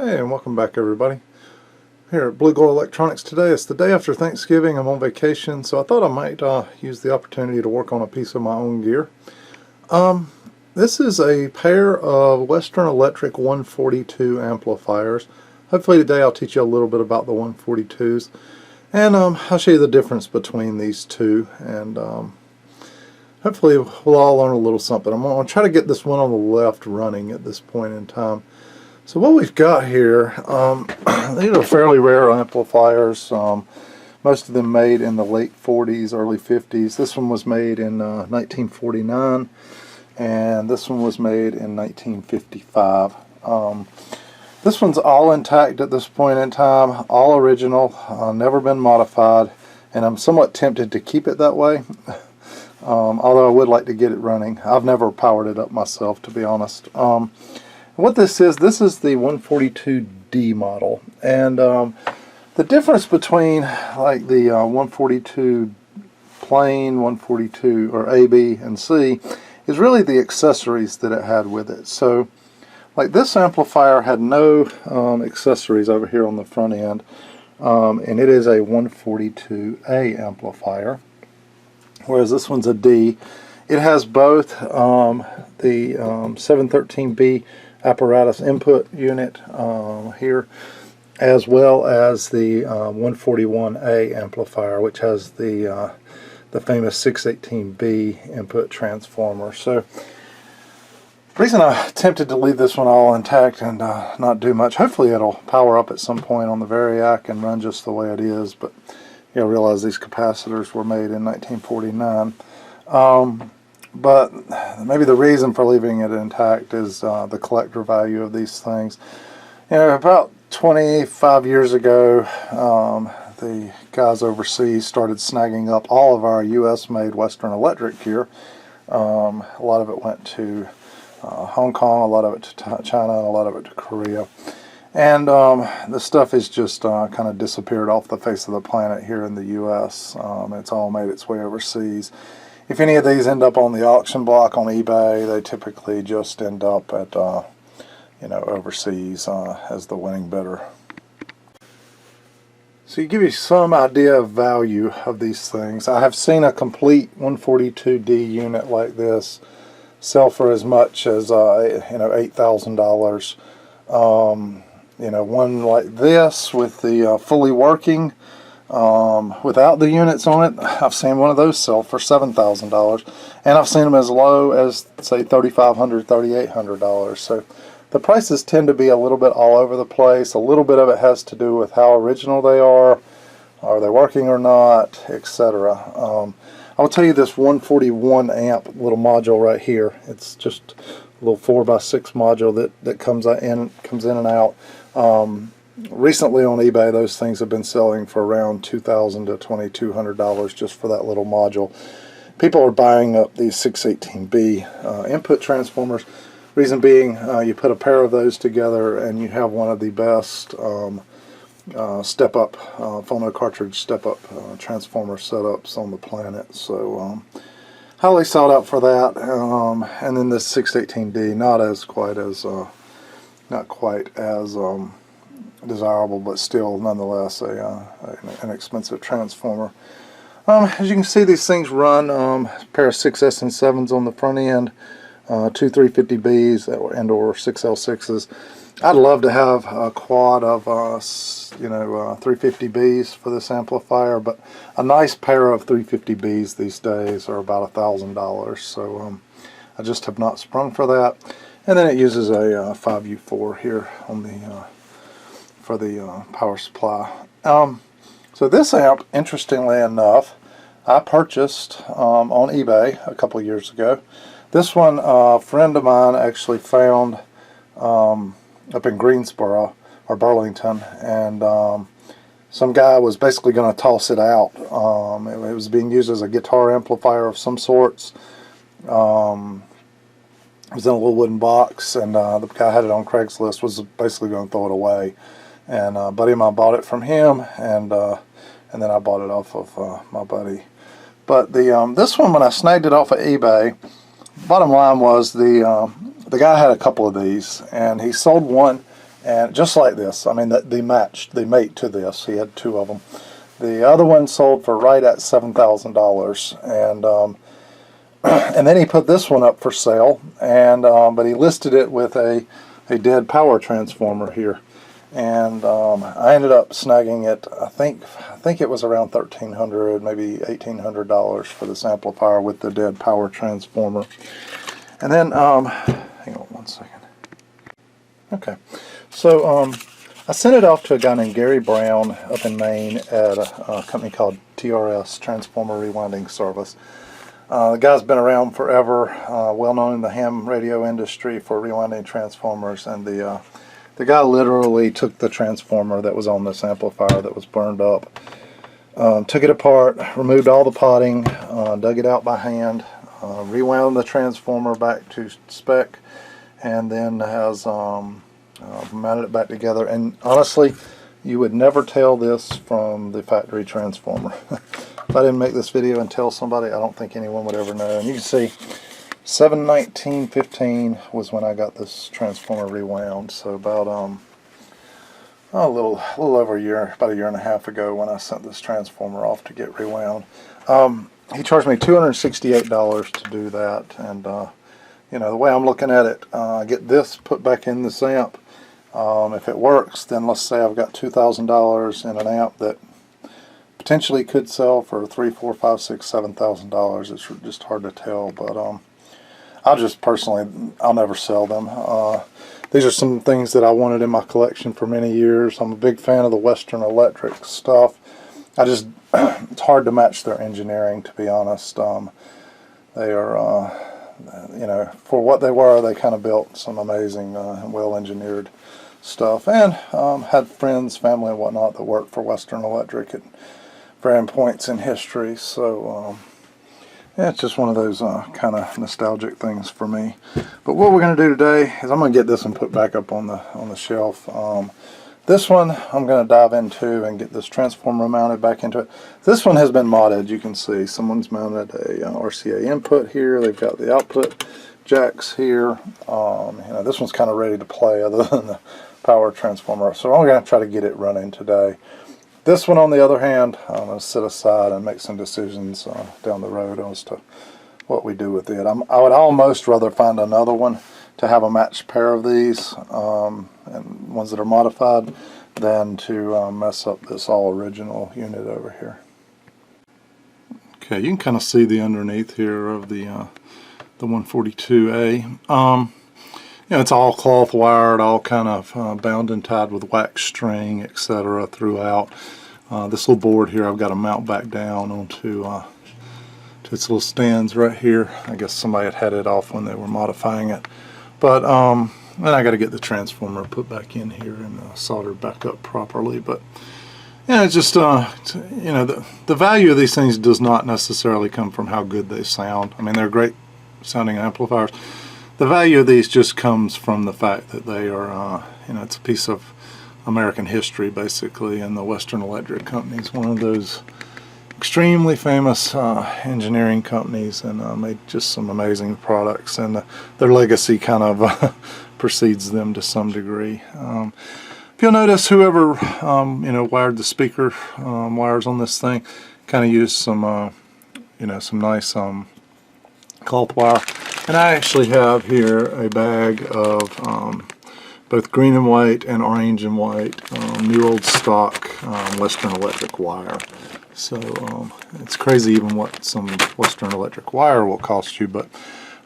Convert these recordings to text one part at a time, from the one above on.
Hey, and welcome back everybody. Here at Blue Gold Electronics today. It's the day after Thanksgiving. I'm on vacation, so I thought I might use the opportunity to work on a piece of my own gear. This is a pair of Western Electric 142 amplifiers. Hopefully today I'll teach you a little bit about the 142s, and I'll show you the difference between these two, and hopefully we'll all learn a little something. I'm going to try to get this one on the left running at this point in time. So what we've got here, these are fairly rare amplifiers, most of them made in the late 40s, early 50s. This one was made in 1949, and this one was made in 1955. This one's all intact at this point in time, all original, never been modified, and I'm somewhat tempted to keep it that way, although I would like to get it running. I've never powered it up myself, to be honest. What this is the 142D model, and the difference between like the 142 plain, 142 or A, B, and C is really the accessories that it had with it. So like this amplifier had no accessories over here on the front end, and it is a 142A amplifier, whereas this one's a D. It has both the 713B apparatus input unit here, as well as the 141A amplifier, which has the famous 618B input transformer. So the reason I'm tempted to leave this one all intact and not do much, hopefully it'll power up at some point on the Variac and run just the way it is, but you gotta realize these capacitors were made in 1949. But maybe the reason for leaving it intact is the collector value of these things. You know, about 25 years ago, the guys overseas started snagging up all of our US-made Western Electric gear. A lot of it went to Hong Kong, a lot of it to China, and a lot of it to Korea. And the stuff has just kind of disappeared off the face of the planet here in the US. It's all made its way overseas. If any of these end up on the auction block on eBay, they typically just end up at, you know, overseas as the winning bidder. So you give you some idea of value of these things. I have seen a complete 142D unit like this sell for as much as you know, $8,000. You know, one like this with the fully working, without the units on it, I've seen one of those sell for $7,000, and I've seen them as low as, say, $3,500, $3,800. So the prices tend to be a little bit all over the place. A little bit of it has to do with how original they are they working or not, etc. I'll tell you this 141 amp little module right here. It's just a little 4x6 module that comes in and out. Recently on eBay, those things have been selling for around $2,000 to $2,200 just for that little module. People are buying up these 618B input transformers. Reason being, you put a pair of those together and you have one of the best step-up, phono cartridge step-up transformer setups on the planet. So highly sought out for that. And then this 618D, not quite as desirable, but still nonetheless an expensive transformer. As you can see, these things run a pair of 6S and 7s on the front end, two 350Bs and or 6L6s. I'd love to have a quad of 350Bs for this amplifier, but a nice pair of 350Bs these days are about $1,000, so I just have not sprung for that. And then it uses a 5U4 here on the for the power supply. So this amp, interestingly enough, I purchased on eBay a couple of years ago. This one, a friend of mine actually found up in Greensboro or Burlington, and some guy was basically going to toss it out. It was being used as a guitar amplifier of some sorts. It was in a little wooden box, and the guy had it on Craigslist, was basically going to throw it away. And a buddy of mine bought it from him, and then I bought it off of my buddy. But the this one, when I snagged it off of eBay, bottom line was the guy had a couple of these, and he sold one and just like this. I mean, they matched, they mate to this. He had two of them. The other one sold for right at $7,000, and then he put this one up for sale, and but he listed it with a dead power transformer here, and I ended up snagging it. I think it was around $1,300, maybe $1,800 for this amplifier with the dead power transformer. And then hang on one second. Okay, so I sent it off to a guy named Gary Brown up in Maine at a company called TRS, Transformer Rewinding Service. The guy's been around forever, well known in the ham radio industry for rewinding transformers, and the guy literally took the transformer that was on this amplifier that was burned up, took it apart, removed all the potting, dug it out by hand, rewound the transformer back to spec, and then has mounted it back together. And honestly, you would never tell this from the factory transformer. If I didn't make this video and tell somebody, I don't think anyone would ever know. And you can see 7/19/15 was when I got this transformer rewound. So about a little over a year, about a year and a half ago, when I sent this transformer off to get rewound. He charged me $268 to do that, and you know, the way I'm looking at it, I get this put back in this amp. If it works, then let's say I've got $2,000 in an amp that potentially could sell for $3,000, $4,000, $5,000, $6,000, $7,000. It's just hard to tell, but I'll just personally, I'll never sell them. These are some things that I wanted in my collection for many years. I'm a big fan of the Western Electric stuff. It's hard to match their engineering, to be honest. They are, you know, for what they were, they kind of built some amazing, well-engineered stuff, and had friends, family, and whatnot that worked for Western Electric at varying points in history. So yeah, it's just one of those kind of nostalgic things for me. But what we're going to do today is I'm going to get this one put back up on the shelf. This one I'm going to dive into and get this transformer mounted back into it. This one has been modded. You can see someone's mounted a RCA input here. They've got the output jacks here. You know, this one's kind of ready to play other than the power transformer. So I'm going to try to get it running today. This one, on the other hand, I'm going to sit aside and make some decisions down the road as to what we do with it. I would almost rather find another one to have a matched pair of these, and ones that are modified, than to mess up this all original unit over here. Okay, you can kind of see the underneath here of the 142A. You know, it's all cloth wired, all kind of bound and tied with wax string, etc. throughout. This little board here, I've got to mount back down onto to its little stands right here. I guess somebody had it off when they were modifying it. But then I got to get the transformer put back in here and soldered back up properly. But yeah, it's just you know, the value of these things does not necessarily come from how good they sound. I mean, they're great sounding amplifiers. The value of these just comes from the fact that they are, you know, it's a piece of American history basically, and the Western Electric Company is one of those extremely famous engineering companies, and made just some amazing products, and their legacy kind of precedes them to some degree. If you'll notice, whoever you know, wired the speaker wires on this thing kind of used some you know, some nice cloth wire. And I actually have here a bag of both green and white and orange and white new old stock Western Electric wire. So it's crazy even what some Western Electric wire will cost you, but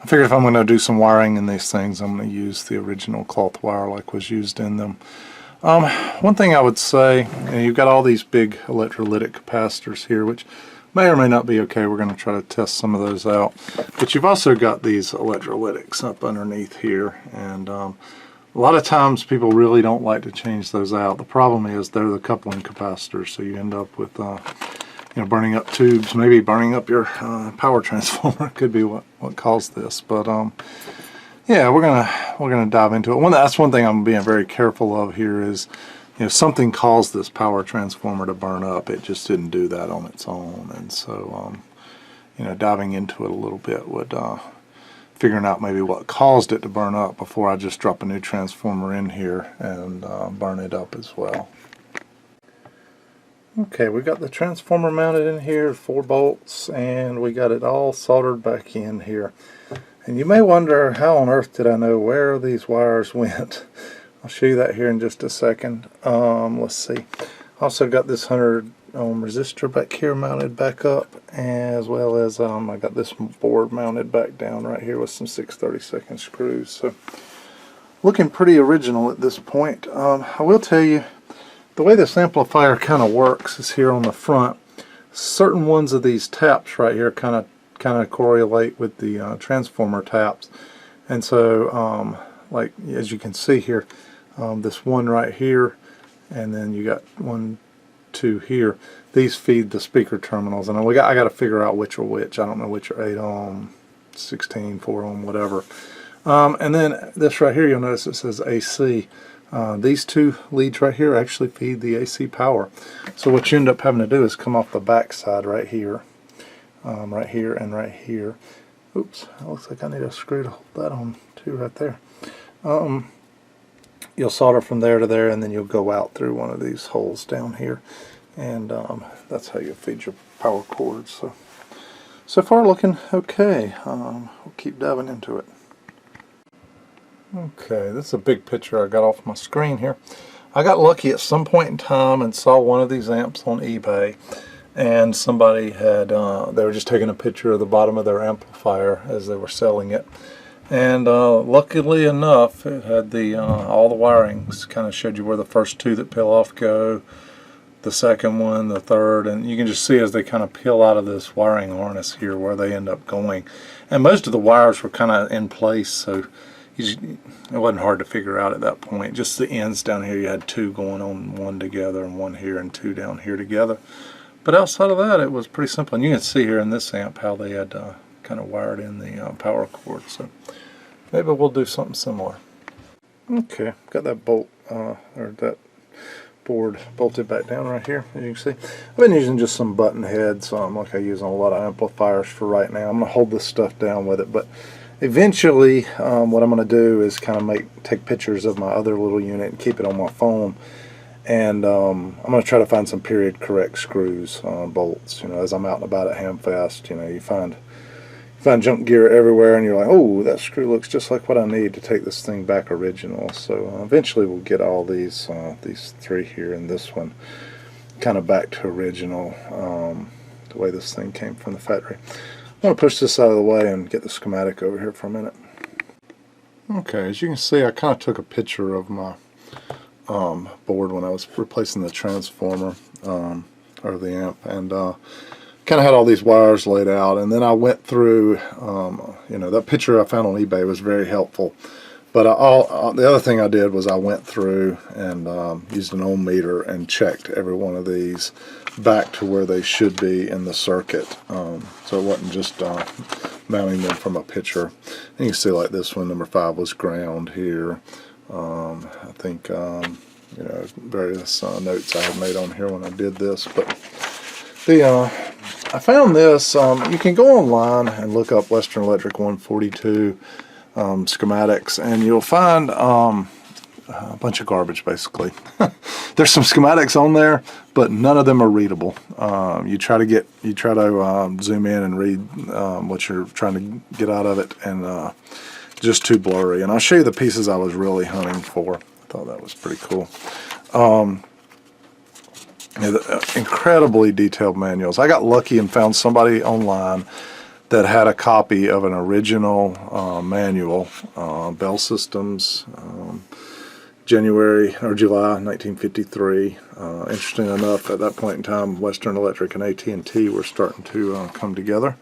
I figure if I'm going to do some wiring in these things, I'm going to use the original cloth wire like was used in them. One thing I would say, you know, you've got all these big electrolytic capacitors here, which may or may not be okay. We're going to try to test some of those out. But you've also got these electrolytics up underneath here, and a lot of times people really don't like to change those out. The problem is they're the coupling capacitors, so you end up with you know, burning up tubes, maybe burning up your power transformer. Could be what caused this. But yeah, we're gonna dive into it. That's one thing I'm being very careful of here is, you know, something caused this power transformer to burn up. It just didn't do that on its own, and so you know, diving into it a little bit would figuring out maybe what caused it to burn up before I just drop a new transformer in here and burn it up as well. Okay, we got the transformer mounted in here, 4 bolts, and we got it all soldered back in here. And you may wonder, how on earth did I know where these wires went? I'll show you that here in just a second. Let's see. Also got this 100 ohm resistor back here mounted back up, as well as I got this board mounted back down right here with some 6/32 screws. So looking pretty original at this point. I will tell you, the way this amplifier kind of works is here on the front. Certain ones of these taps right here kind of correlate with the transformer taps, and so like as you can see here, this one right here, and then you got 1, 2 here. These feed the speaker terminals, and I got to figure out which are which. I don't know which are 8 ohm, 16, 4 ohm, whatever. And then this right here, you'll notice it says AC. These 2 leads right here actually feed the AC power. So what you end up having to do is come off the back side right here, right here, and right here. Oops, it looks like I need a screw to hold that on too right there. You'll solder from there to there, and then you'll go out through one of these holes down here, and that's how you feed your power cords. So far looking okay. We'll keep diving into it. Okay, this is a big picture I got off my screen here. I got lucky at some point in time and saw one of these amps on eBay, and somebody had they were just taking a picture of the bottom of their amplifier as they were selling it, and luckily enough it had the all the wirings, kind of showed you where the first 2 that peel off go, the second one, the third, and you can just see as they kind of peel out of this wiring harness here where they end up going. And most of the wires were kind of in place, so it wasn't hard to figure out at that point. Just the ends down here, you had 2 going on, 1 together and 1 here and 2 down here together. But outside of that, it was pretty simple. And you can see here in this amp how they had kind of wired in the power cord. So maybe we'll do something similar. Okay, got that bolt or that board bolted back down right here, as you can see. I've been using just some button heads like I use on a lot of amplifiers for right now. I'm going to hold this stuff down with it, but eventually what I'm going to do is kind of take pictures of my other little unit and keep it on my phone, and I'm going to try to find some period correct screws, bolts. You know, as I'm out and about at Hamfest, you know, you find junk gear everywhere, and you're like, oh, that screw looks just like what I need to take this thing back original. So eventually we'll get all these 3 here and this one kind of back to original, the way this thing came from the factory. I'm going to push this out of the way and get the schematic over here for a minute. Okay, as you can see, I kind of took a picture of my board when I was replacing the transformer or the amp, and kind of had all these wires laid out, and then I went through, you know, that picture I found on eBay was very helpful, but the other thing I did was I went through and used an ohm meter and checked every one of these back to where they should be in the circuit, so it wasn't just mounting them from a picture. And you can see like this one, number 5 was ground here. I think you know, various notes I had made on here when I did this, but I found this. You can go online and look up Western Electric 142 schematics, and you'll find a bunch of garbage basically. There's some schematics on there, but none of them are readable. You try to zoom in and read what you're trying to get out of it, and just too blurry. And I'll show you the pieces I was really hunting for. I thought that was pretty cool. Incredibly detailed manuals. I got lucky and found somebody online that had a copy of an original manual, Bell Systems, January or July 1953. Interesting enough, at that point in time, Western Electric and AT&T were starting to come together.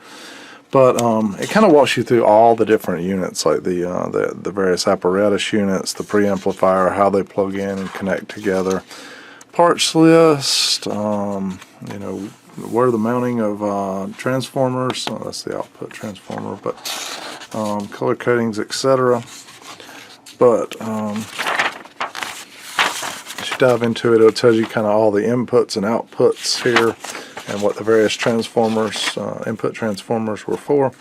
But it kind of walks you through all the different units, like the various apparatus units, the preamplifier, how they plug in and connect together, parts list, you know, where the mounting of transformers, that's the output transformer, but color codings, etc. But as you dive into it, it'll tell you kind of all the inputs and outputs here, and what the various transformers, input transformers were for.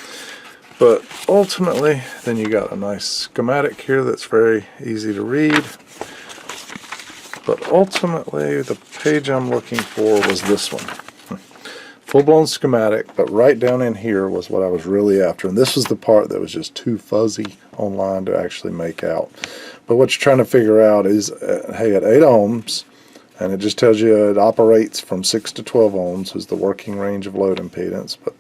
But ultimately, then you got a nice schematic here that's very easy to read. But ultimately, the page I'm looking for was this one. Full-blown schematic, but right down in here was what I was really after. And this was the part that was just too fuzzy online to actually make out. But what you're trying to figure out is, hey, at 8 ohms, and it just tells you it operates from 6 to 12 ohms is the working range of load impedance. But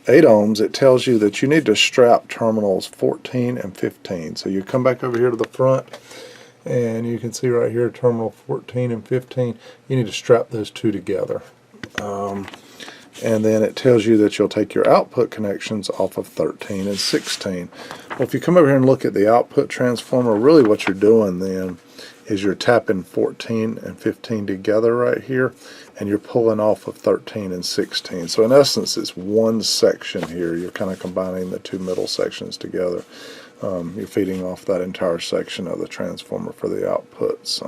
8 ohms, it tells you that you need to strap terminals 14 and 15. So you come back over here to the front, and you can see right here, terminal 14 and 15, you need to strap those two together. And then it tells you that you'll take your output connections off of 13 and 16. Well, if you come over here and look at the output transformer, really what you're doing then is you're tapping 14 and 15 together right here, and you're pulling off of 13 and 16. So in essence, it's one section here. You're kind of combining the two middle sections together. You're feeding off that entire section of the transformer for the outputs.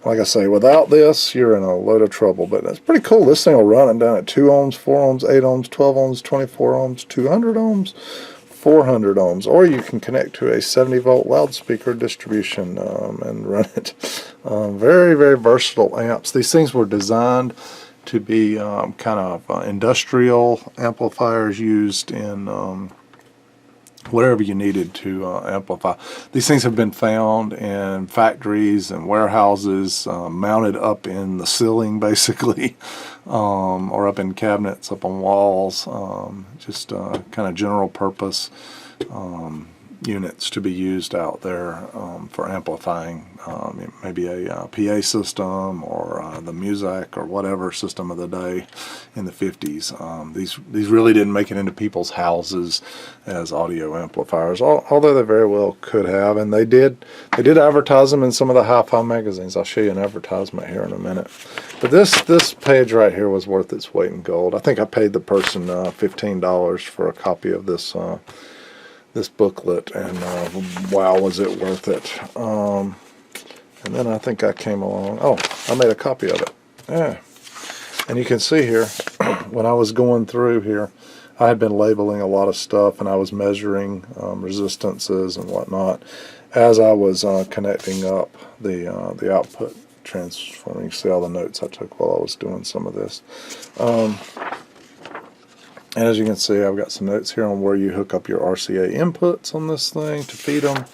Like I say, without this, you're in a load of trouble. But it's pretty cool. This thing will run it down at 2 ohms, 4 ohms, 8 ohms, 12 ohms, 24 ohms, 200 ohms, 400 ohms. Or you can connect to a 70-volt loudspeaker distribution and run it. Very, very versatile amps. These things were designed to be kind of industrial amplifiers used in whatever you needed to amplify. These things have been found in factories and warehouses, mounted up in the ceiling basically, or up in cabinets, up on walls, just kind of general purpose units to be used out there for amplifying maybe a PA system or the music or whatever system of the day in the 50s. These really didn't make it into people's houses as audio amplifiers, although they very well could have, and they did advertise them in some of the hi-fi magazines. I'll show you an advertisement here in a minute. But this page right here was worth its weight in gold. I think I paid the person $15 for a copy of this booklet, and wow, was it worth it. And then I think I came along, I made a copy of it. Yeah. And you can see here, when I was going through here, I had been labeling a lot of stuff, and I was measuring resistances and whatnot as I was connecting up the output transformer. You can see all the notes I took while I was doing some of this. And as you can see, I've got some notes here on where you hook up your RCA inputs on this thing to feed them,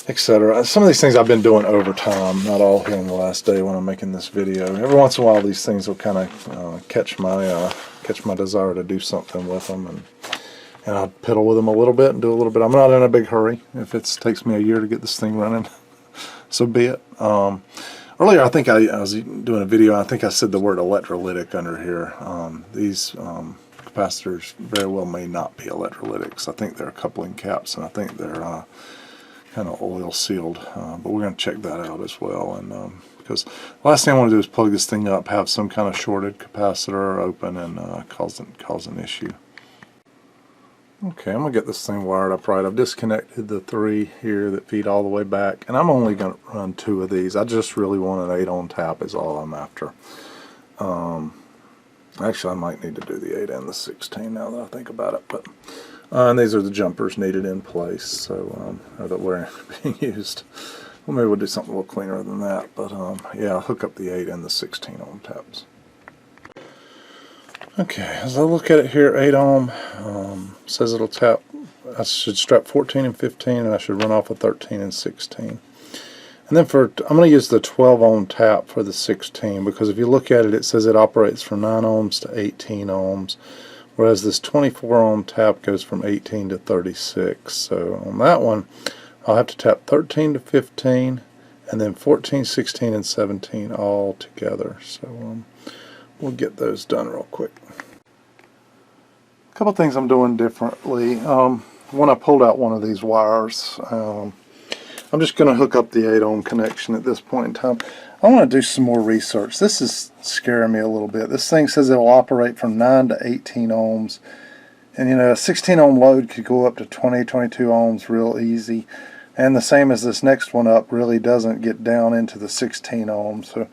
etc. Some of these things I've been doing over time, not all here in the last day when I'm making this video. Every once in a while, these things will kind of catch my desire to do something with them, and I'll piddle with them a little bit and do a little bit. I'm not in a big hurry. If it takes me a year to get this thing running, so be it. Earlier, I think I was doing a video, I think I said the word electrolytic under here. These capacitors very well may not be electrolytics. I think they're coupling caps, and I think they're kind of oil sealed, but we're going to check that out as well. And because the last thing I want to do is plug this thing up, have some kind of shorted capacitor open, and cause an issue. Okay, I'm going to get this thing wired up right. I've disconnected the 3 here that feed all the way back, and I'm only going to run 2 of these. I just really want an 8 ohm tap is all I'm after. Actually, I might need to do the 8 and the 16 now that I think about it. But and these are the jumpers needed in place, so or that were being used. Well, maybe we'll do something a little cleaner than that. But yeah, I'll hook up the 8 and the 16 ohm taps. Okay, as I look at it here, 8 ohm says it'll tap. I should strap 14 and 15, and I should run off of 13 and 16. And then I'm going to use the 12 ohm tap for the 16, because if you look at it, it says it operates from 9 ohms to 18 ohms, whereas this 24 ohm tap goes from 18 to 36. So on that one, I'll have to tap 13 to 15, and then 14, 16, and 17 all together. So we'll get those done real quick. A couple things I'm doing differently. When I pulled out one of these wires, I'm just going to hook up the 8 ohm connection at this point in time. I want to do some more research. This is scaring me a little bit. This thing says it will operate from 9 to 18 ohms. And you know, a 16 ohm load could go up to 20, 22 ohms real easy. And the same as this next one up really doesn't get down into the 16 ohms. So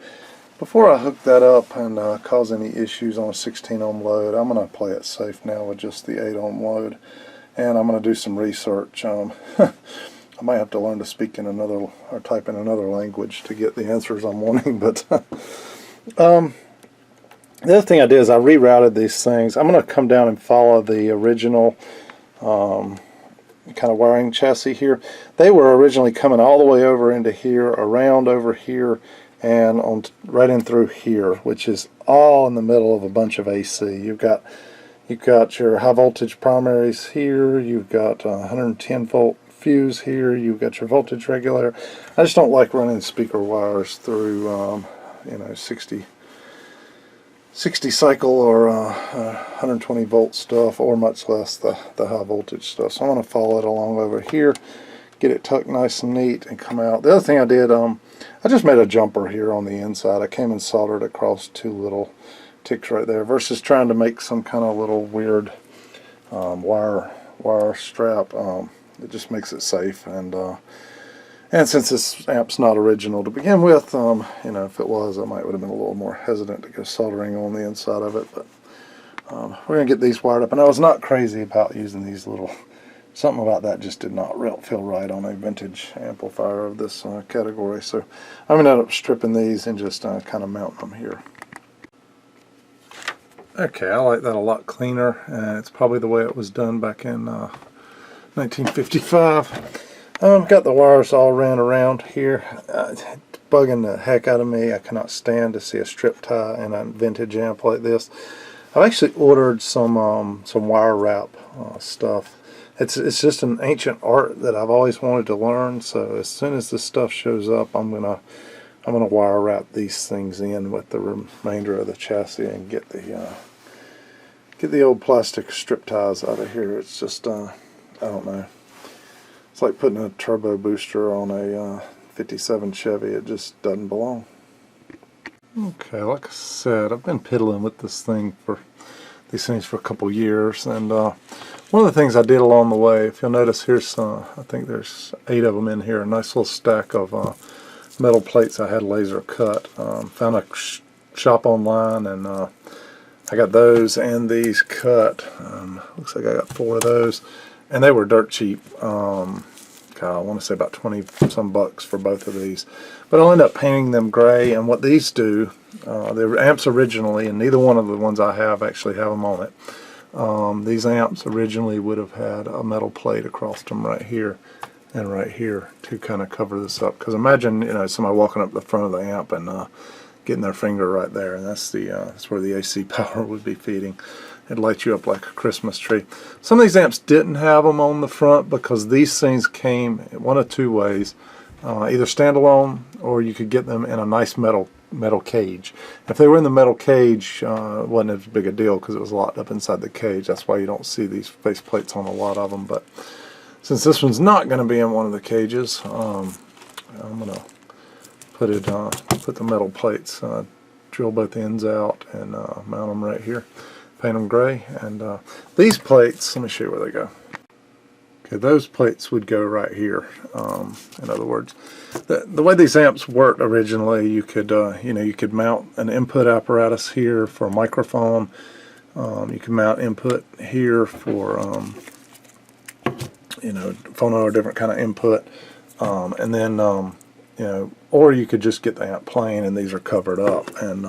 before I hook that up and cause any issues on a 16 ohm load, I'm going to play it safe now with just the 8 ohm load. and I'm going to do some research. I might have to learn to speak in another, or type in another language to get the answers I'm wanting, but the other thing I did is I rerouted these things. I'm going to come down and follow the original kind of wiring chassis here. They were originally coming all the way over into here, around over here, and on right in through here, which is all in the middle of a bunch of AC. You've got your high voltage primaries here, you've got 110 volt fuse here, you've got your voltage regulator. I just don't like running speaker wires through you know, 60 cycle or 120 volt stuff, or much less the high voltage stuff. So I'm going to follow it along over here, get it tucked nice and neat, and come out. The other thing I did, I just made a jumper here on the inside. I came and soldered across two little ticks right there, versus trying to make some kind of little weird wire strap. It just makes it safe, and since this amp's not original to begin with, you know, if it was, I would have been a little more hesitant to go soldering on the inside of it. But we're going to get these wired up. And I was not crazy about using these little, something about that just did not feel right on a vintage amplifier of this category. So I'm going to end up stripping these and just kind of mounting them here. Okay, I like that a lot cleaner, and it's probably the way it was done back in 1955. Got the wires all ran around here. It's bugging the heck out of me. I cannot stand to see a strip tie in a vintage amp like this. I've actually ordered some wire wrap stuff. It's just an ancient art that I've always wanted to learn. So as soon as this stuff shows up, I'm gonna wire wrap these things in with the remainder of the chassis and get the old plastic strip ties out of here. It's just I don't know. It's like putting a turbo booster on a 57 Chevy. It just doesn't belong. Okay, like I said, I've been piddling with these things for a couple years, and one of the things I did along the way, if you'll notice, here's I think there's 8 of them in here, a nice little stack of metal plates I had laser cut. Found a shop online, and I got those and these cut. Looks like I got 4 of those. And they were dirt cheap. God, I want to say about 20 some bucks for both of these. But I'll end up painting them gray. And what these do, they were amps originally, and neither one of the ones I have actually have them on it. These amps originally would have had a metal plate across them right here and right here to kind of cover this up. Because imagine, you know, somebody walking up the front of the amp and getting their finger right there, and that's where the AC power would be feeding. It'd light you up like a Christmas tree. Some of these amps didn't have them on the front because these things came one of 2 ways. Either standalone, or you could get them in a nice metal cage. If they were in the metal cage, it wasn't as big a deal because it was locked up inside the cage. That's why you don't see these face plates on a lot of them. But since this one's not going to be in one of the cages, I'm going to put the metal plates, drill both ends out, and mount them right here. Paint them gray, and these plates, let me show you where they go. Okay, those plates would go right here. In other words, the way these amps worked originally, you could you could mount an input apparatus here for a microphone. You can mount input here for phono or different kind of input, and then or you could just get the amp plain, and these are covered up. And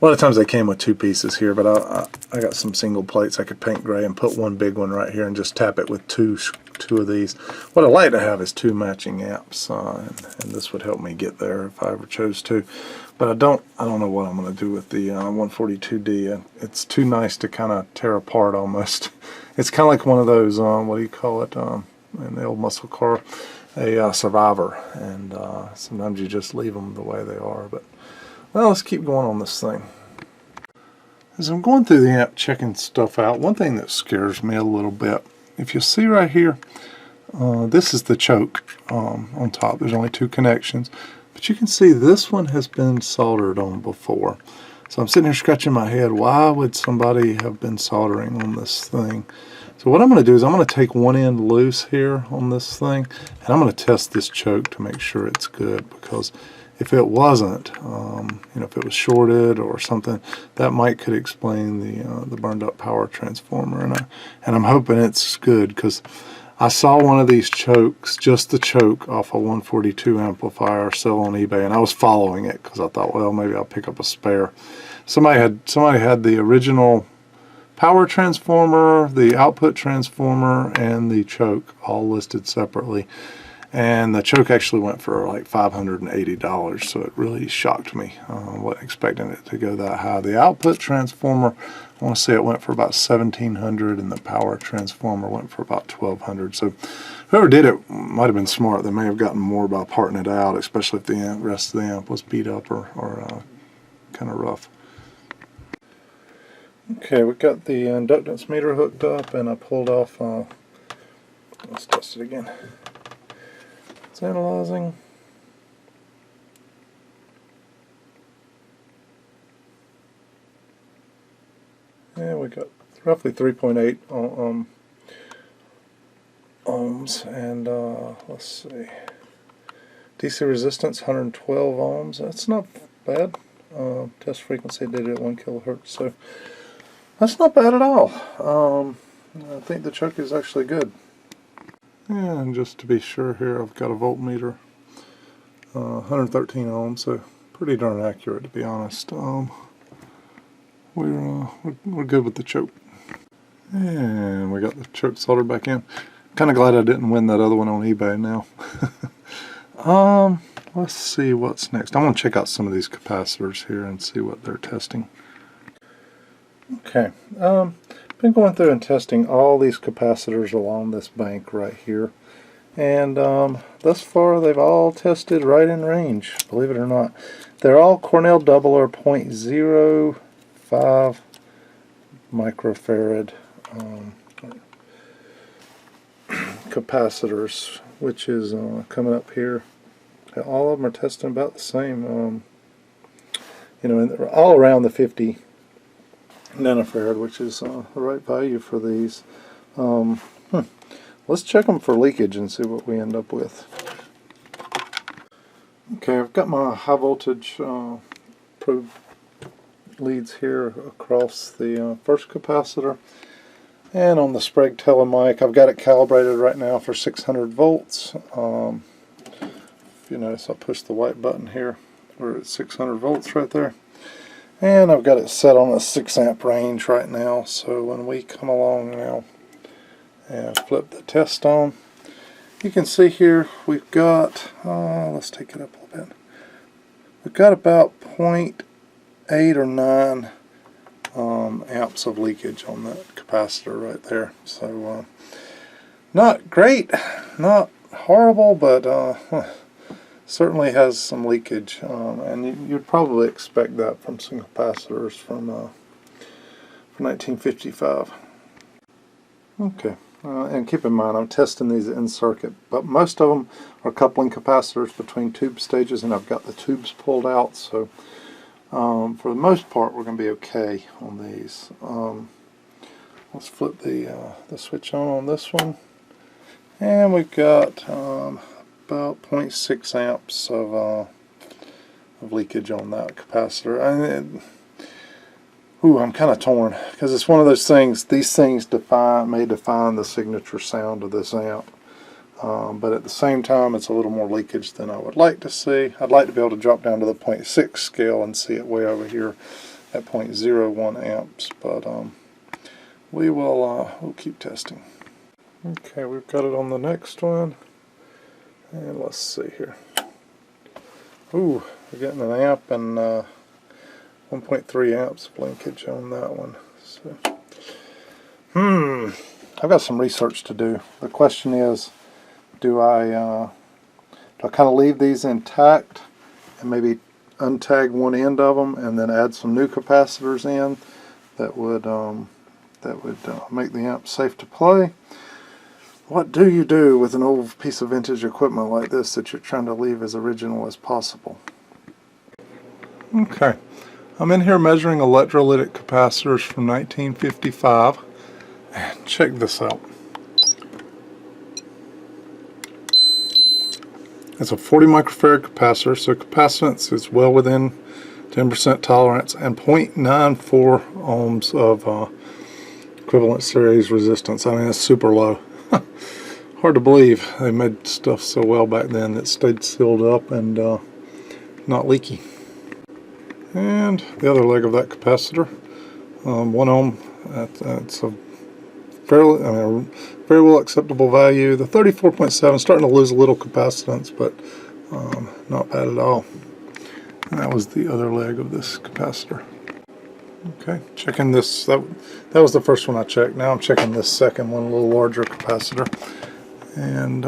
a lot of times they came with 2 pieces here, but I got some single plates I could paint gray and put one big one right here and just tap it with two of these. What I like to have is 2 matching amps, and this would help me get there if I ever chose to. But I don't know what I'm going to do with the 142D. It's too nice to kind of tear apart almost. It's kind of like one of those, what do you call it, in the old muscle car, a Survivor, and sometimes you just leave them the way they are. But well, let's keep going on this thing. As I'm going through the amp checking stuff out, one thing that scares me a little bit, if you see right here, this is the choke on top. There's only 2 connections, but you can see this one has been soldered on before. So I'm sitting here scratching my head, why would somebody have been soldering on this thing? So what I'm going to do is I'm going to take one end loose here on this thing, and I'm going to test this choke to make sure it's good, because if it wasn't, you know, if it was shorted or something, that could explain the burned up power transformer. And I'm hoping it's good, because I saw one of these chokes, just the choke, off a 142 amplifier sell on eBay, and I was following it because I thought, well, maybe I'll pick up a spare. Somebody had the original power transformer, the output transformer, and the choke all listed separately. And the choke actually went for like $580, so it really shocked me. I wasn't expecting it to go that high. The output transformer, I want to say it went for about $1,700, and the power transformer went for about $1,200. So whoever did it might have been smart. They may have gotten more by parting it out, especially if the rest of the amp was beat up or kind of rough. Okay, we've got the inductance meter hooked up, and I pulled off, let's test it again. It's analyzing. Yeah, we got roughly 3.8 ohms, and let's see, DC resistance 112 ohms. That's not bad. Test frequency did it at 1 kilohertz, so that's not bad at all. I think the choke is actually good. And just to be sure here, I've got a voltmeter, 113 ohms, so pretty darn accurate, to be honest. We're good with the choke. And we got the choke soldered back in. Kind of glad I didn't win that other one on eBay now. Let's see what's next. I want to check out some of these capacitors here and see what they're testing. Okay, been going through and testing all these capacitors along this bank right here, and thus far they've all tested right in range, believe it or not. They're all Cornell Doubler 0.05 microfarad capacitors, which is coming up here. All of them are testing about the same, you know, and they're all around the 50 nanofarad, which is the right value for these. Let's check them for leakage and see what we end up with. Okay, I've got my high voltage probe leads here across the first capacitor, and on the Sprague telemic I've got it calibrated right now for 600 volts. If you notice, I push the white button here, we're at 600 volts right there. And I've got it set on a 6 amp range right now, so when we come along now and flip the test on, you can see here we've got, let's take it up a little bit, we've got about 0.8 or 9 amps of leakage on that capacitor right there. So not great, not horrible, but certainly has some leakage, and you'd probably expect that from some capacitors from 1955. Okay, and keep in mind I'm testing these in circuit, but most of them are coupling capacitors between tube stages, and I've got the tubes pulled out, so for the most part we're going to be okay on these. Let's flip the switch on this one, and we've got about 0.6 amps of leakage on that capacitor. I'm kind of torn, because it's one of those things, these things may define the signature sound of this amp, but at the same time it's a little more leakage than I would like to see. I'd like to be able to drop down to the 0.6 scale and see it way over here at 0.01 amps, but we'll keep testing. Okay, we've got it on the next one. And let's see here. Ooh, we're getting an amp and 1.3 amps of linkage on that one. So, I've got some research to do. The question is, do I kind of leave these intact and maybe untag one end of them and then add some new capacitors in that would make the amp safe to play? What do you do with an old piece of vintage equipment like this that you're trying to leave as original as possible? Okay, I'm in here measuring electrolytic capacitors from 1955, and check this out. It's a 40 microfarad capacitor, so capacitance is well within 10% tolerance, and 0.94 ohms of equivalent series resistance. I mean, it's super low. Hard to believe they made stuff so well back then that stayed sealed up and not leaky. And the other leg of that capacitor, 1 ohm. That's a fairly, very well acceptable value. The 34.7 starting to lose a little capacitance, but not bad at all. And that was the other leg of this capacitor. Okay, checking this. That was the first one I checked. Now I'm checking this second one, a little larger capacitor, and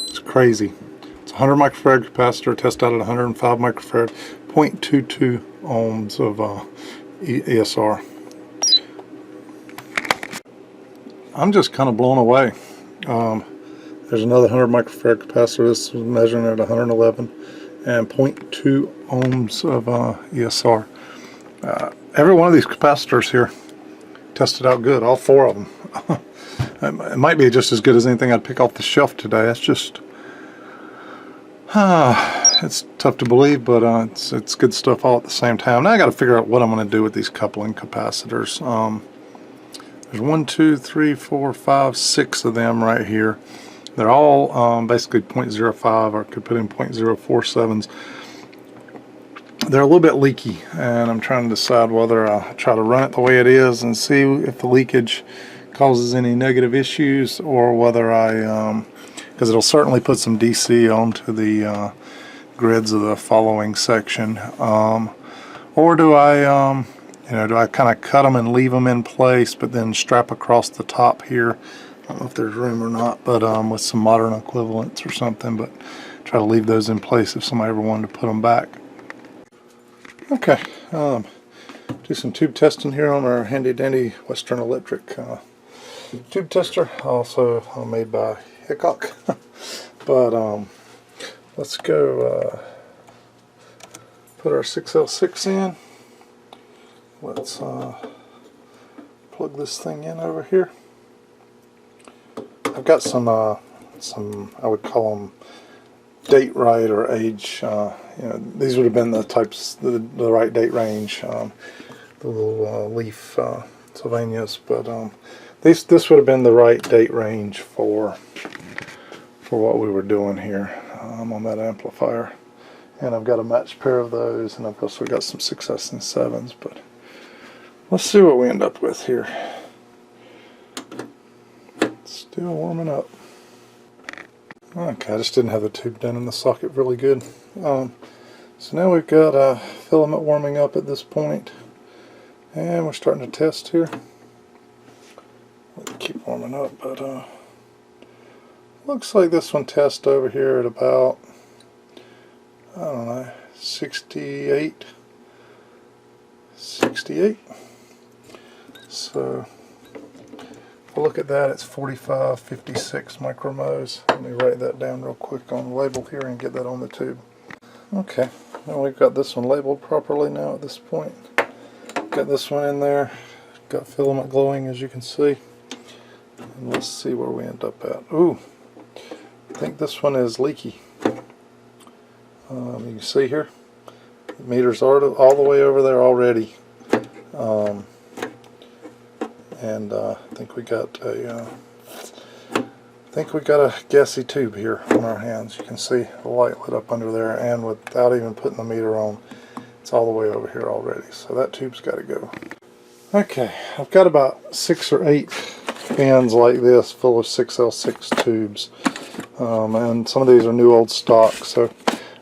it's crazy. It's a 100 microfarad capacitor, test out at 105 microfarad, 0.22 ohms of ESR. I'm just kind of blown away. There's another 100 microfarad capacitor. This was measuring at 111 and 0.2 ohms of ESR. Every one of these capacitors here tested out good, all 4 of them. It might be just as good as anything I'd pick off the shelf today. That's just, it's tough to believe, but it's good stuff all at the same time. Now I got to figure out what I'm going to do with these coupling capacitors. There's 1, 2, 3, 4, 5, 6 of them right here. They're all basically 0.05, or could put in 0.047s. They're a little bit leaky, and I'm trying to decide whether I try to run it the way it is and see if the leakage causes any negative issues, or whether I, because it'll certainly put some DC onto the grids of the following section, or do I, do I kind of cut them and leave them in place, but then strap across the top here? I don't know if there's room or not, but with some modern equivalents or something, but try to leave those in place if somebody ever wanted to put them back. Okay, do some tube testing here on our handy dandy Western Electric tube tester, also made by Hickok. But let's go put our 6L6 in. Let's plug this thing in over here. I've got some I would call them date right or age. These would have been the types, the right date range. The little leaf Sylvanias, but this would have been the right date range for what we were doing here on that amplifier. And I've got a matched pair of those, and I've also got some 6S and 7s. But let's see what we end up with here. Still warming up. Okay, I just didn't have the tube done in the socket really good. So now we've got filament warming up at this point, and we're starting to test here. Let it keep warming up, but looks like this one tests over here at about, I don't know, 68. So if I look at that, it's 4556 micromos. Let me write that down real quick on the label here and get that on the tube. Okay, now we've got this one labeled properly now at this point. Got this one in there, got filament glowing as you can see. And let's see where we end up at. Ooh, I think this one is leaky. You can see here, the meter's all the way over there already. And I think we got a gassy tube here on our hands. You can see the light lit up under there, and without even putting the meter on, it's all the way over here already. So that tube's got to go. Okay, I've got about 6 or 8 pans like this full of 6L6 tubes, and some of these are new old stock. So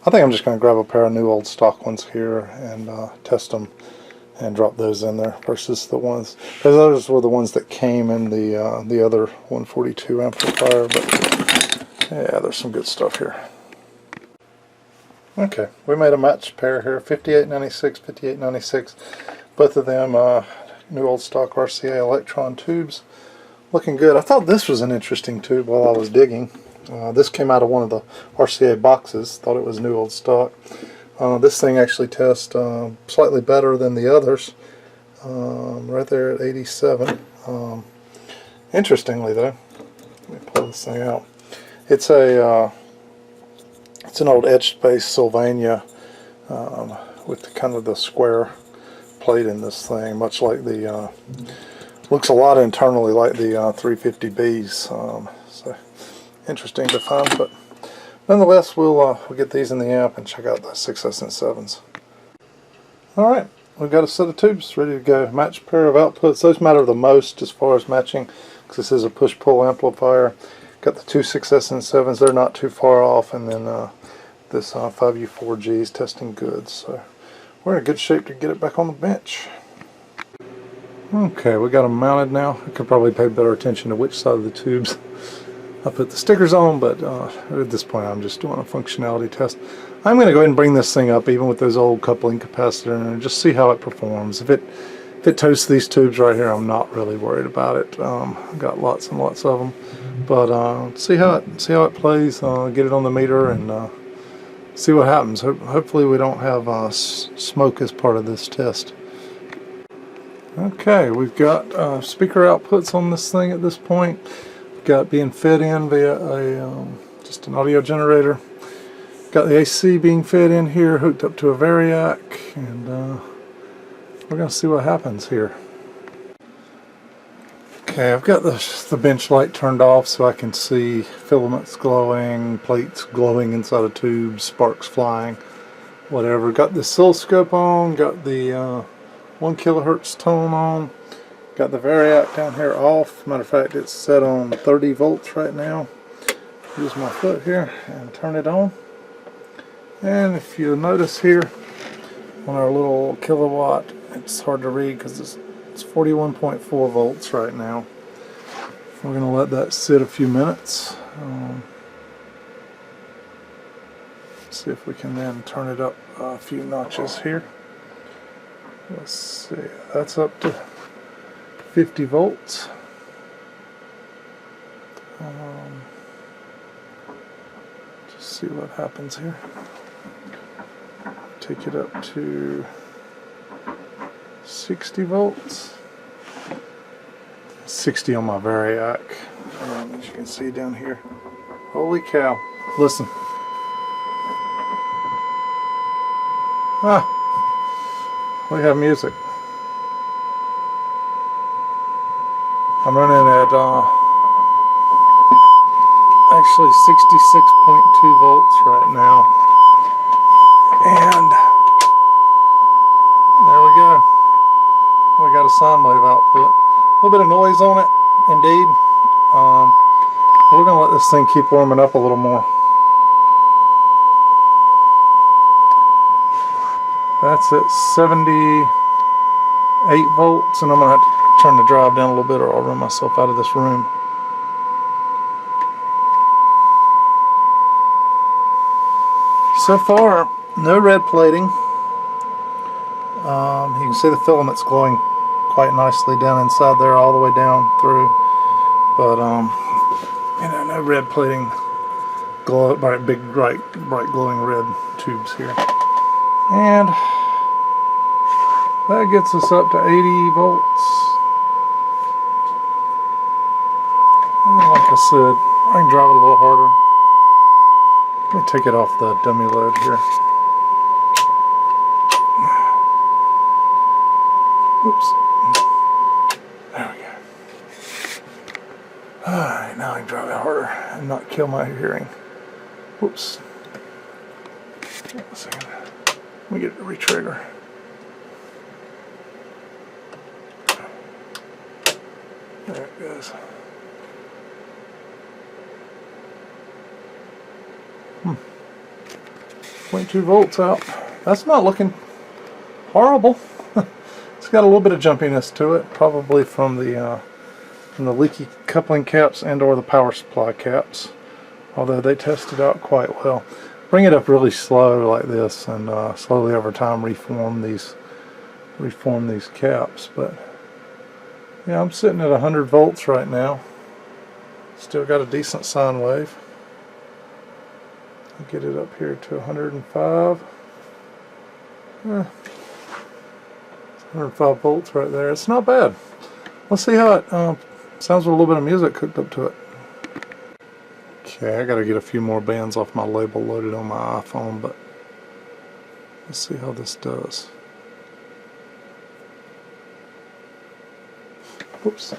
I think I'm just going to grab a pair of new old stock ones here and test them and drop those in there versus the ones, because those were the ones that came in the other 142 amplifier. But yeah, there's some good stuff here. Okay, we made a matched pair here, 5896, 5896, both of them new old stock RCA Electron tubes, looking good. I thought this was an interesting tube while I was digging. This came out of one of the RCA boxes, thought it was new old stock. This thing actually tests slightly better than the others, right there at 87. Interestingly though, Let me pull this thing out. It's a it's an old etched base Sylvania with the, kind of the square plate in this thing, much like the looks a lot internally like the 350Bs. So interesting to find, but nonetheless, we'll get these in the amp and check out the 6S and 7s. All right, we've got a set of tubes ready to go. Match pair of outputs. Those matter the most as far as matching, because this is a push-pull amplifier. Got the two 6S and 7s. They're not too far off, and then this 5U4G is testing good. So we're in good shape to get it back on the bench. Okay, we got them mounted now. I could probably pay better attention to which side of the tubes I put the stickers on, but at this point I'm just doing a functionality test. I'm going to go ahead and bring this thing up even with those old coupling capacitor and just see how it performs. If it toasts these tubes right here, I'm not really worried about it. I've got lots and lots of them, but see how it plays. Get it on the meter and see what happens. Hopefully we don't have smoke as part of this test. Okay, we've got speaker outputs on this thing at this point. We've got being fed in via just an audio generator. Got the AC being fed in here, hooked up to a variac, and we're going to see what happens here. Okay, I've got the bench light turned off so I can see filaments glowing, plates glowing inside of tubes, sparks flying, whatever. Got the oscilloscope on, got the 1 kilohertz tone on, got the variac down here off. Matter of fact, it's set on 30 volts right now. Use my foot here and turn it on. And if you notice here on our little kilowatt, it's hard to read because it's 41.4 volts right now. We're going to let that sit a few minutes. See if we can then turn it up a few notches here. Let's see, that's up to 50 volts. Just see what happens here. Take it up to 60 volts. 60 on my variac. As you can see down here. Holy cow. Listen. We have music. I'm running at actually 66.2 volts right now. And there we go. We got a sine wave output. A little bit of noise on it, indeed. We're going to let this thing keep warming up a little more. That's at 78 volts, and I'm going to have to turn the drive down a little bit or I'll run myself out of this room. So far, no red plating. You can see the filaments glowing quite nicely down inside there, all the way down through. But you know, no red plating. Glow, big, bright glowing red tubes here. And that gets us up to 80 volts. And like I said, I can drive it a little harder. Let me take it off the dummy load here. Oops. There we go. Alright, now I can drive it harder and not kill my hearing. Whoops. Wait a second. Let me get it to retrigger. There it goes. 0.2 volts out. That's not looking horrible. It's got a little bit of jumpiness to it, probably from the leaky coupling caps and or the power supply caps, although they tested out quite well. Bring it up really slow like this, and slowly over time reform these caps. But yeah, I'm sitting at 100 volts right now. Still got a decent sine wave. I'll get it up here to 105. 105 volts right there. It's not bad. Let's see how it sounds with a little bit of music cooked up to it. Okay, I gotta get a few more bands off my label loaded on my iPhone, but let's see how this does. Whoops.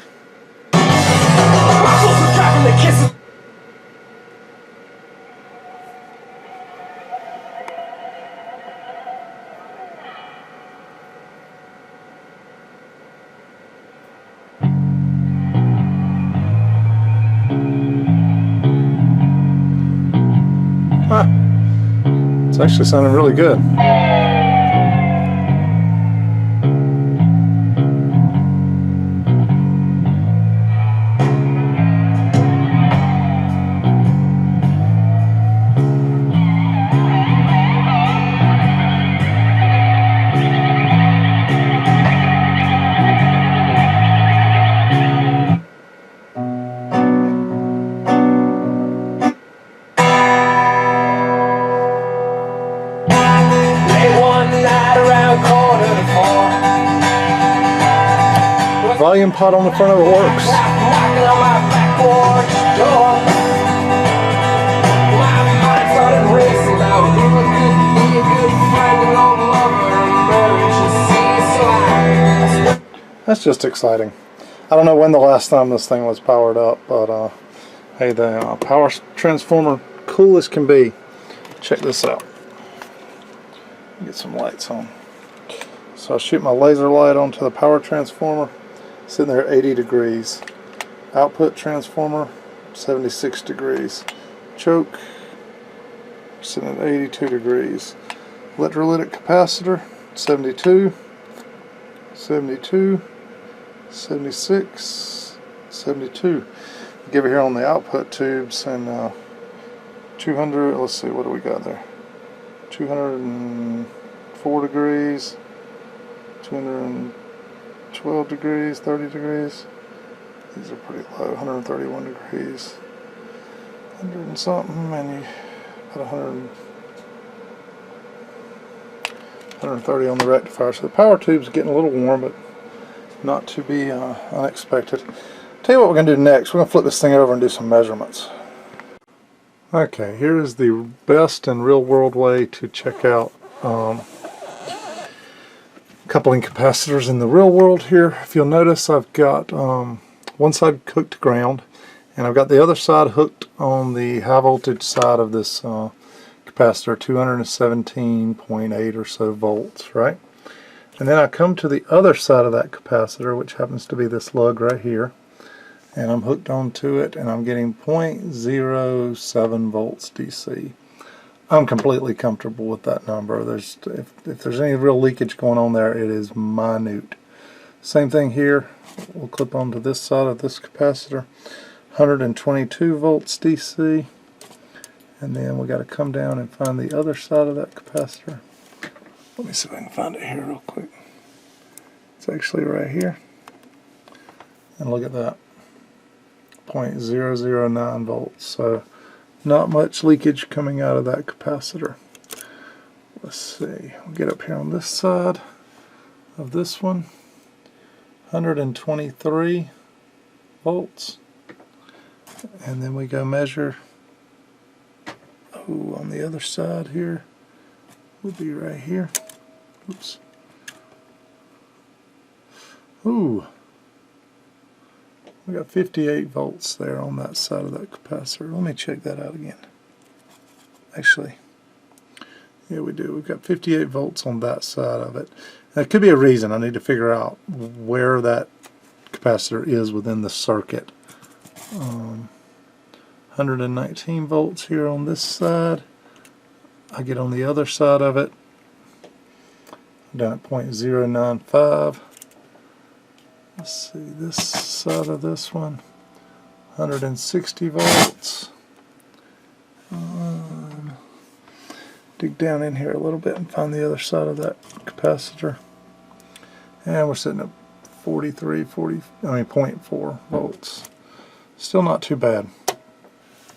It's actually sounding really good. Volume pot on the front of it works. That's just exciting. I don't know when the last time this thing was powered up, but hey, the power transformer, cool as can be. Check this out. Get some lights on. So I shoot my laser light onto the power transformer, sitting there at 80 degrees. Output transformer, 76 degrees. Choke, sitting at 82 degrees. Electrolytic capacitor, 72, 72, 76, 72. Give it here on the output tubes, and 200, let's see, what do we got there? 204 degrees, 212 degrees, 30 degrees. These are pretty low, 131 degrees. 100 and something, and you put 130 on the rectifier. So the power tube's getting a little warm, but not to be unexpected. Tell you what we're going to do next. We're going to flip this thing over and do some measurements. Okay, here is the best and real-world way to check out coupling capacitors in the real world here. If you'll notice, I've got one side hooked to ground, and I've got the other side hooked on the high voltage side of this capacitor, 217.8 or so volts, right? And then I come to the other side of that capacitor, which happens to be this lug right here, and I'm hooked onto it, and I'm getting 0.07 volts DC. I'm completely comfortable with that number. If there's any real leakage going on there, it is minute. Same thing here. We'll clip onto this side of this capacitor, 122 volts DC, and then we got to come down and find the other side of that capacitor. Let me see if I can find it here real quick. It's actually right here, and look at that, 0.009 volts. So not much leakage coming out of that capacitor. Let's see, we'll get up here on this side of this one, 123 volts, and then we go measure, on the other side here, will be right here. Oops. Ooh, we got 58 volts there on that side of that capacitor. Let me check that out again. Actually, yeah, we do. We've got 58 volts on that side of it. That could be a reason. I need to figure out where that capacitor is within the circuit. 119 volts here on this side. I get on the other side of it, down at 0.095. Let's see, this side of this one, 160 volts. Dig down in here a little bit and find the other side of that capacitor. And we're sitting at 0.4 volts. Still not too bad.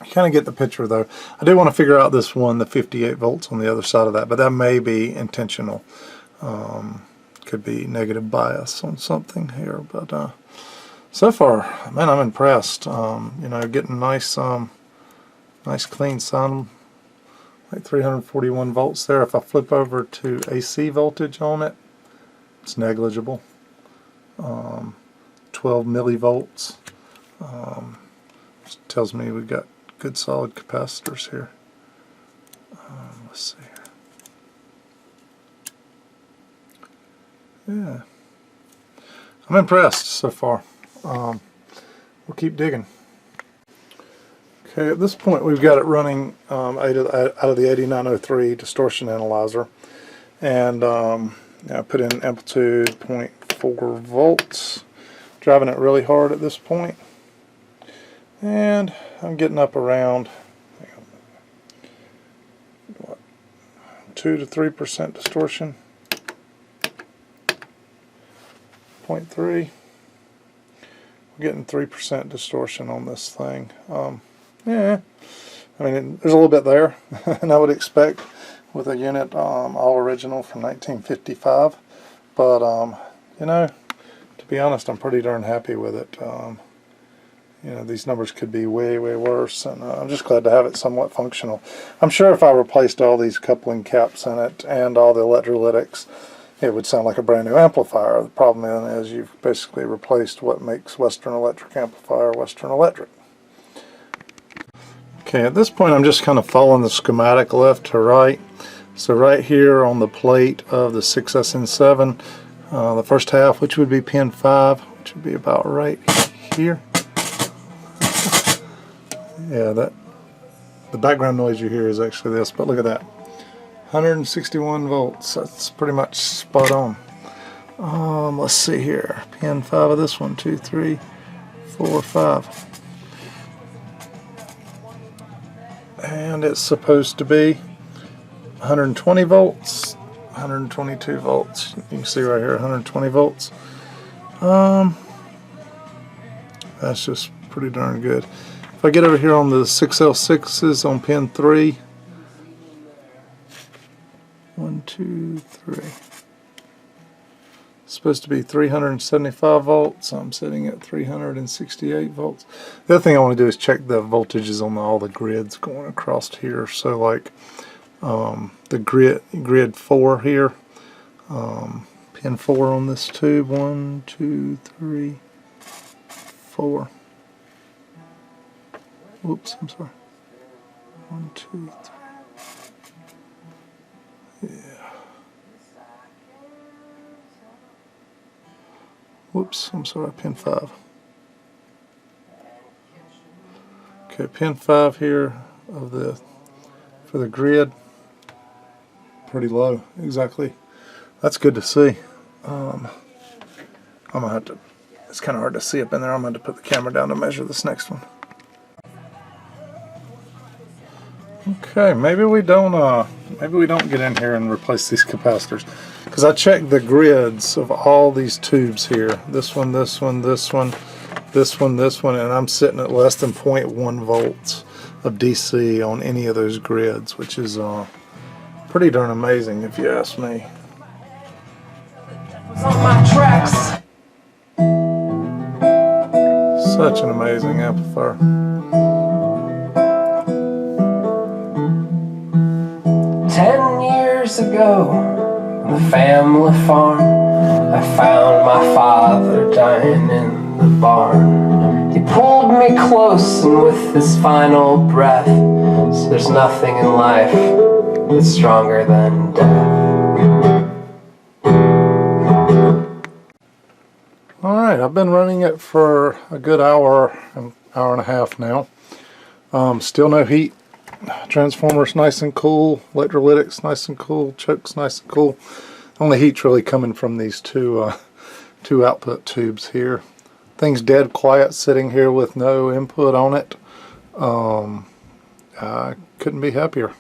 You kind of get the picture though. I do want to figure out this one, the 58 volts on the other side of that, but that may be intentional. Could be negative bias on something here, but so far, man, I'm impressed. You know, getting nice Nice clean sine, like 341 volts there. If I flip over to AC voltage on it, it's negligible. 12 millivolts. Just tells me we've got good solid capacitors here. Let's see here. Yeah, I'm impressed so far. We'll keep digging. Okay, at this point we've got it running out of the 8903 distortion analyzer, and I put in amplitude 0.4 volts, driving it really hard at this point, and I'm getting up around 2 to 3% distortion. 0.3. We're getting 3% distortion on this thing. Yeah, I mean, there's a little bit there, and I would expect with a unit all original from 1955. But you know, to be honest, I'm pretty darn happy with it. You know, these numbers could be way, way worse, and I'm just glad to have it somewhat functional. I'm sure if I replaced all these coupling caps in it and all the electrolytics, it would sound like a brand new amplifier. The problem is you've basically replaced what makes Western Electric Amplifier Western Electric. Okay, at this point I'm just kind of following the schematic left to right. So right here on the plate of the 6SN7, the first half, which would be pin 5, which would be about right here. Yeah, the background noise you hear is actually this, but look at that. 161 volts, that's pretty much spot on. Let's see here, pin 5 of this one, 2, 3, 4, 5. And it's supposed to be 120 volts, 122 volts. You can see right here, 120 volts. That's just pretty darn good. If I get over here on the 6L6s on pin 3, 1, 2, 3. It's supposed to be 375 volts. I'm sitting at 368 volts. The other thing I want to do is check the voltages on all the grids going across here. So like the grid 4 here, pin 4 on this tube, 1, 2, 3, 4. Whoops, I'm sorry. 1, 2, 3. Yeah. Whoops, I'm sorry, pin 5. Okay, pin 5 here of for the grid. Pretty low, exactly. That's good to see. I'm gonna have to, it's kind of hard to see up in there. I'm going to put the camera down to measure this next one. Okay, maybe we don't get in here and replace these capacitors, because I checked the grids of all these tubes here. This one, this one, this one, this one, this one, and I'm sitting at less than 0.1 volts of DC on any of those grids, which is pretty darn amazing if you ask me. Such an amazing amplifier. 10 years ago, on the family farm, I found my father dying in the barn. He pulled me close, and with his final breath said, "There's nothing in life that's stronger than death." Alright, I've been running it for a good hour and a half now. Still no heat. Transformer's nice and cool, electrolytics nice and cool, choke's nice and cool. Only heat's really coming from these two output tubes here. Thing's dead quiet sitting here with no input on it. I couldn't be happier.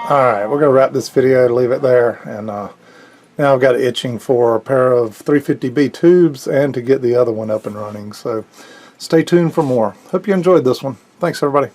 Alright, Alright, we're going to wrap this video, leave it there, and now I've got itching for a pair of 350B tubes and to get the other one up and running. So stay tuned for more. Hope you enjoyed this one. Thanks everybody.